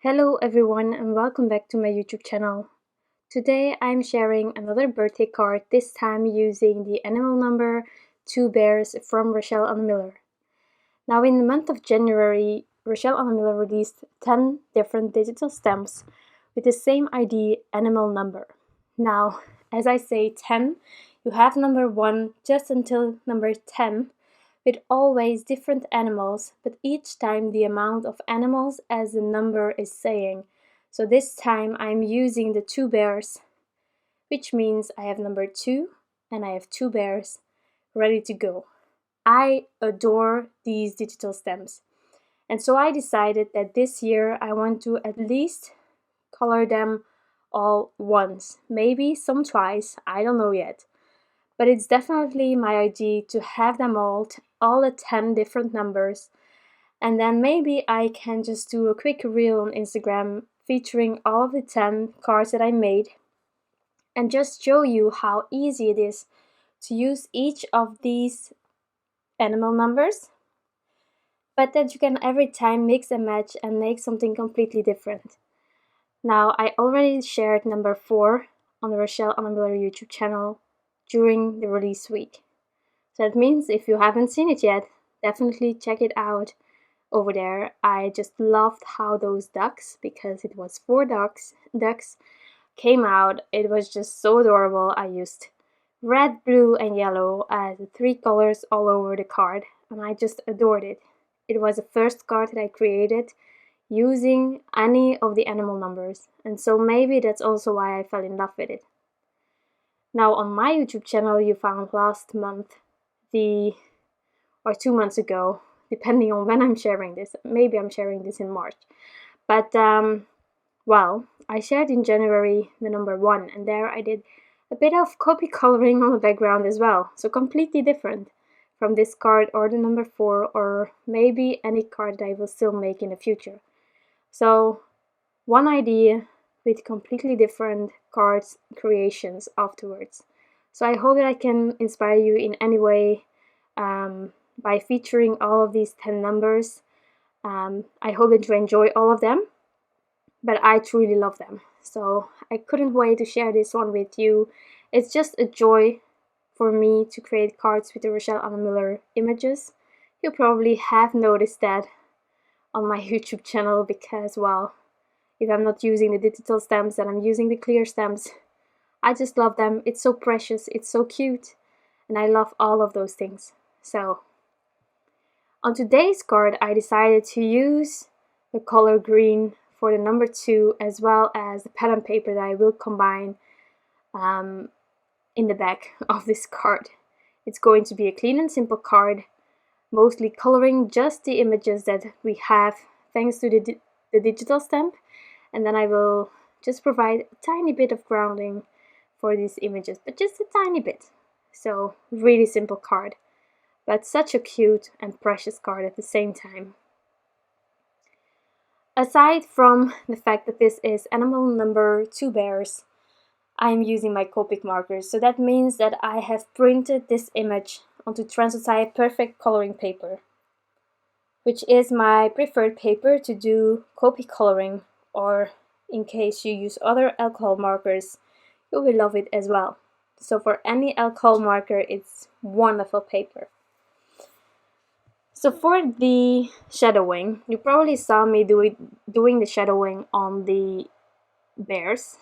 Hello everyone and welcome back to my YouTube channel. Today I'm sharing another birthday card, this time using the animal number 2 bears from Rachelle Anne Miller. Now in the month of January, Rachelle Anne Miller released 10 different digital stamps with the same ID animal number. Now, as I say 10, you have number 1 just until number 10, with always different animals, but each time the amount of animals as the number is saying. So this time I'm using the 2 bears, which means I have number 2 and I have 2 bears ready to go. I adore these digital stamps. And so I decided that this year I want to at least color them all once, maybe some twice, I don't know yet. But it's definitely my idea to have them all the 10 different numbers, and then maybe I can just do a quick reel on Instagram featuring all of the 10 cards that I made and just show you how easy it is to use each of these animal numbers, but that you can every time mix and match and make something completely different. Now, I already shared number 4 on the Rachelle Anne Miller YouTube channel during the release week. So that means if you haven't seen it yet, definitely check it out over there. I just loved how those ducks, because it was 4 ducks, came out. It was just so adorable. I used red, blue and yellow as the 3 colors all over the card, and I just adored it. It was the first card that I created using any of the animal numbers, and so maybe that's also why I fell in love with it. Now on my YouTube channel you found last month or 2 months ago, depending on when I'm sharing this. Maybe I'm sharing this in March. But well, I shared in January the number 1, and there I did a bit of copy coloring on the background as well. So completely different from this card or the number 4 or maybe any card that I will still make in the future. So one idea with completely different cards creations afterwards. So I hope that I can inspire you in any way by featuring all of these 10 numbers. I hope that you enjoy all of them, but I truly love them. So I couldn't wait to share this one with you. It's just a joy for me to create cards with the Rachelle Anne Miller images. You probably have noticed that on my YouTube channel because, well, if I'm not using the digital stamps, then I'm using the clear stamps. I just love them. It's so precious, it's so cute, and I love all of those things. So, on today's card, I decided to use the color green for the number 2 as well as the pattern paper that I will combine in the back of this card. It's going to be a clean and simple card, mostly coloring just the images that we have thanks to the digital stamp. And then I will just provide a tiny bit of grounding for these images, but just a tiny bit. So really simple card, but such a cute and precious card at the same time. Aside from the fact that this is animal number 2 bears, I'm using my Copic markers. So that means that I have printed this image onto Transotype perfect coloring paper, which is my preferred paper to do copy coloring, or in case you use other alcohol markers, you will love it as well. So for any alcohol marker, it's wonderful paper. So for the shadowing, you probably saw me doing the shadowing on the bears.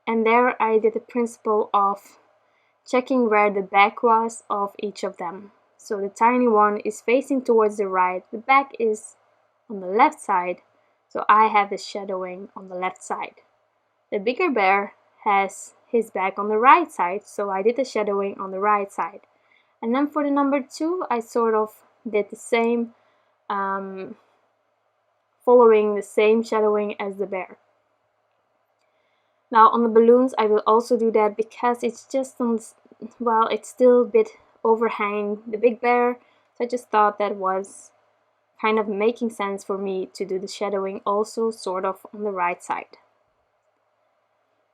And there I did the principle of checking where the back was of each of them. So the tiny one is facing towards the right, the back is on the left side. So I have the shadowing on the left side. The bigger bear has his back on the right side, so I did the shadowing on the right side. And then for the number 2, I sort of did the same, following the same shadowing as the bear. Now on the balloons, I will also do that because it's just, well, it's still a bit overhanging the big bear. So I just thought that was kind of making sense for me to do the shadowing also sort of on the right side.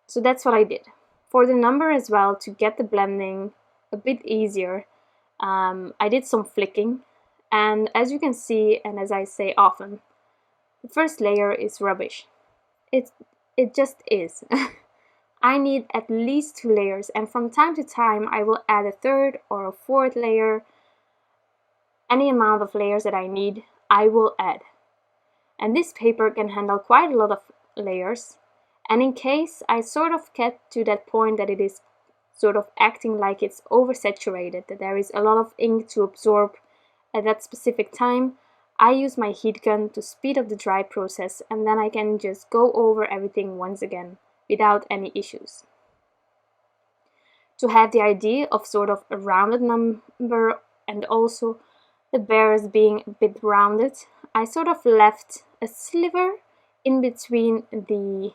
So that's what I did. For the number as well, to get the blending a bit easier, I did some flicking, and as you can see, and as I say often, The first layer is rubbish. It just is. I need at least 2 layers, and from time to time I will add a third or a fourth layer. Any amount of layers that I need, I will add. And this paper can handle quite a lot of layers. And in case I sort of get to that point that it is sort of acting like it's oversaturated, that there is a lot of ink to absorb at that specific time, I use my heat gun to speed up the dry process, and then I can just go over everything once again without any issues. To have the idea of sort of a rounded number and also the bears being a bit rounded, I sort of left a sliver in between the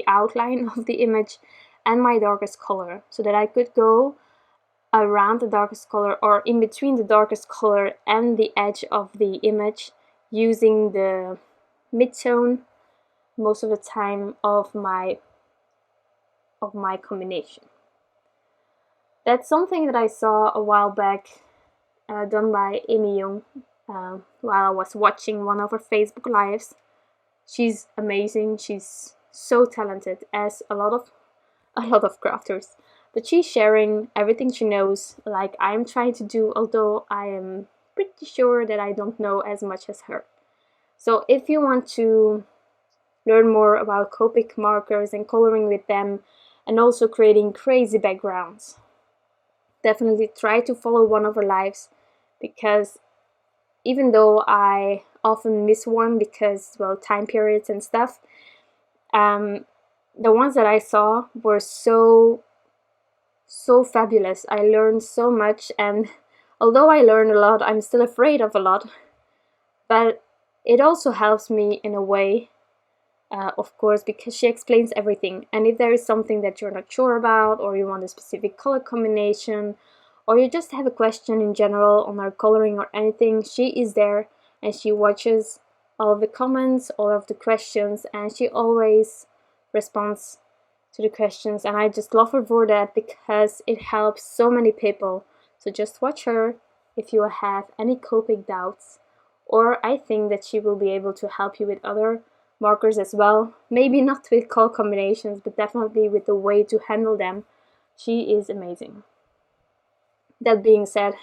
outline of the image and my darkest color, so that I could go around the darkest color or in between the darkest color and the edge of the image using the mid-tone most of the time of my combination. That's something that I saw a while back done by Amy Young while I was watching one of her Facebook lives. She's amazing. She's so talented, as a lot of crafters. But she's sharing everything she knows, like I'm trying to do, although I am pretty sure that I don't know as much as her. So if you want to learn more about Copic markers and coloring with them, and also creating crazy backgrounds, definitely try to follow one of her lives, because even though I often miss one because, well, time periods and stuff, the ones that I saw were so fabulous. I learned so much, and although I learned a lot, I'm still afraid of a lot, but it also helps me in a way, of course, because she explains everything. And if there is something that you're not sure about, or you want a specific color combination, or you just have a question in general on her coloring or anything, she is there and she watches all of the comments, all of the questions, and she always responds to the questions, and I just love her for that, because it helps so many people. So just watch her if you have any Copic doubts, or I think that she will be able to help you with other markers as well. Maybe not with color combinations, but definitely with the way to handle them. She is amazing. That being said,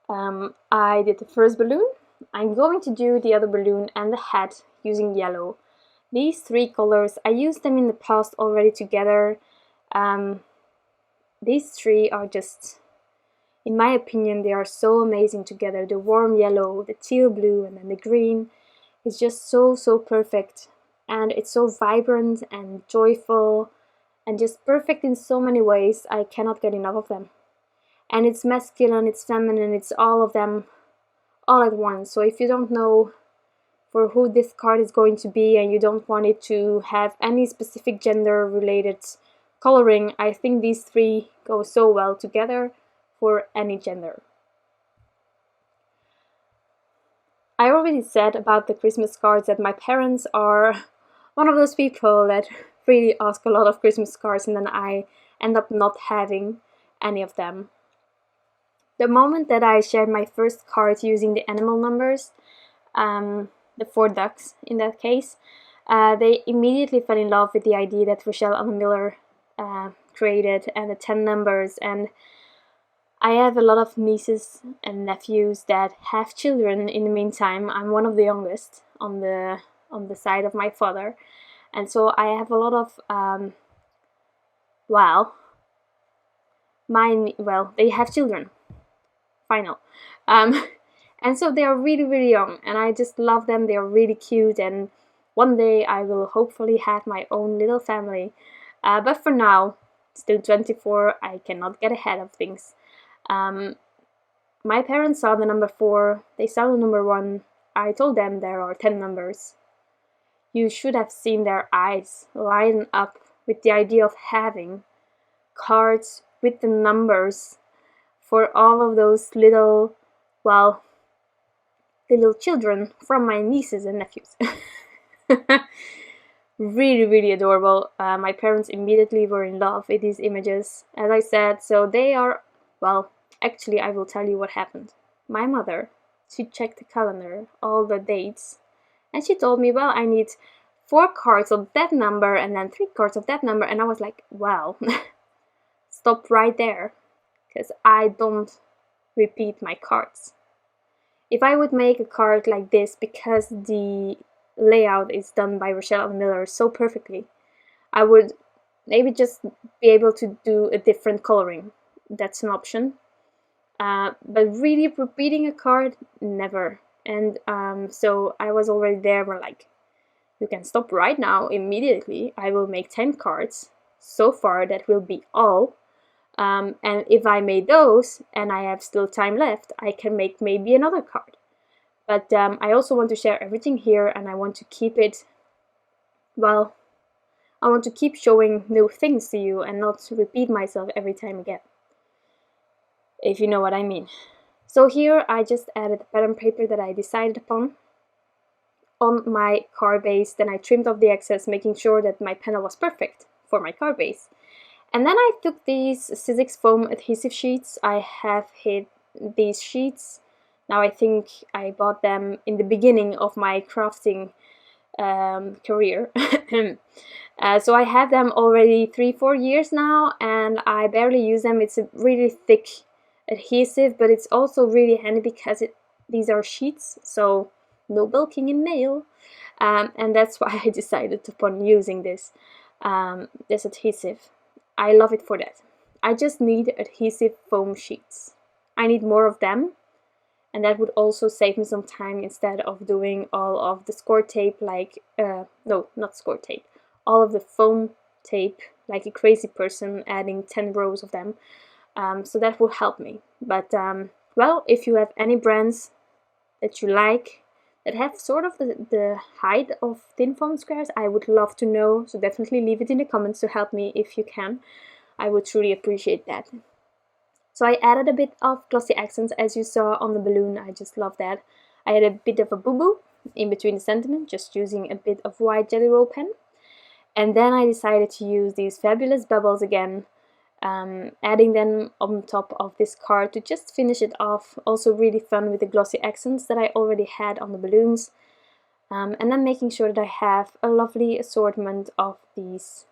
I did the first balloon. I'm going to do the other balloon and the hat using yellow. These 3 colors, I used them in the past already together. These 3 are just, in my opinion, they are so amazing together. The warm yellow, the teal blue, and then the green is just so perfect. And it's so vibrant and joyful and just perfect in so many ways. I cannot get enough of them. And it's masculine, it's feminine, it's all of them all at once. So if you don't know for who this card is going to be, and you don't want it to have any specific gender related coloring, I think these 3 go so well together for any gender. I already said about the Christmas cards that my parents are one of those people that really ask a lot of Christmas cards, and then I end up not having any of them. The moment that I shared my first card using the animal numbers, the 4 ducks in that case, they immediately fell in love with the idea that Rachelle Anne Miller created, and the 10 numbers. And I have a lot of nieces and nephews that have children in the meantime. I'm one of the youngest on the side of my father, and so I have a lot of they have children. Final. And so they are really young, and I just love them. They are really cute, and one day I will hopefully have my own little family. But for now, still 24, I cannot get ahead of things. My parents saw the number 4, they saw the number 1. I told them there are 10 numbers. You should have seen their eyes lighten up with the idea of having cards with the numbers for all of those little children from my nieces and nephews. Really adorable. My parents immediately were in love with these images, as I said. So they are, actually I will tell you what happened. My mother she checked the calendar, all the dates, and she told me, well, I need 4 cards of that number and then 3 cards of that number. And I was like, wow, stop right there, because I don't repeat my cards. If I would make a card like this, because the layout is done by Rachelle Anne Miller so perfectly, I would maybe just be able to do a different coloring. That's an option. But really repeating a card, never. And so I was already there, we're like, you can stop right now, immediately. I will make 10 cards. So far, that will be all. And if I made those, and I have still time left, I can make maybe another card. But I also want to share everything here, and I want to keep it, well, I want to keep showing new things to you and not repeat myself every time again, if you know what I mean. So here I just added the pattern paper that I decided upon on my card base. Then I trimmed off the excess, making sure that my panel was perfect for my card base. And then I took these Sizzix foam adhesive sheets. I have hid these sheets. Now I think I bought them in the beginning of my crafting career. So I have them already 3-4 years now, and I barely use them. It's a really thick adhesive, but it's also really handy because these are sheets, so no bulking in nail. And that's why I decided upon using this adhesive. I love it for that. I just need adhesive foam sheets. I need more of them, and that would also save me some time instead of doing all of the score tape, like, no, not score tape, all of the foam tape like a crazy person, adding 10 rows of them. So that will help me. But, well, if you have any brands that you like, that have sort of the height of thin foam squares, I would love to know. So definitely leave it in the comments to help me if you can. I would truly appreciate that. So I added a bit of glossy accents, as you saw on the balloon. I just love that. I had a bit of a boo-boo in between the sentiment, just using a bit of white jelly roll pen. And then I decided to use these fabulous bubbles again, adding them on top of this card to just finish it off. Also really fun with the glossy accents that I already had on the balloons. And then making sure that I have a lovely assortment of these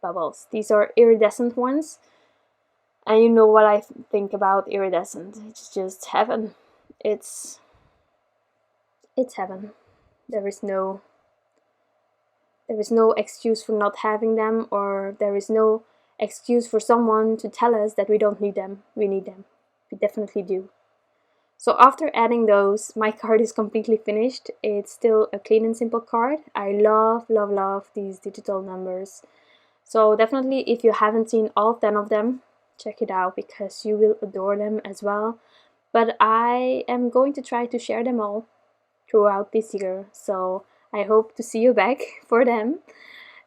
bubbles. These are iridescent ones. And you know what I think about iridescent. It's just heaven. It's heaven. There is no excuse for not having them, or there is no excuse for someone to tell us that we don't need them. We need them. We definitely do. So after adding those, my card is completely finished. It's still a clean and simple card. I love, love, love these digital numbers. So definitely, if you haven't seen all 10 of them, check it out, because you will adore them as well. But I am going to try to share them all throughout this year. So I hope to see you back for them.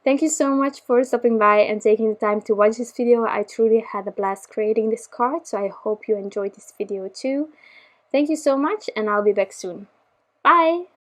Thank you so much for stopping by and taking the time to watch this video. I truly had a blast creating this card, so I hope you enjoyed this video too. Thank you so much, and I'll be back soon. Bye!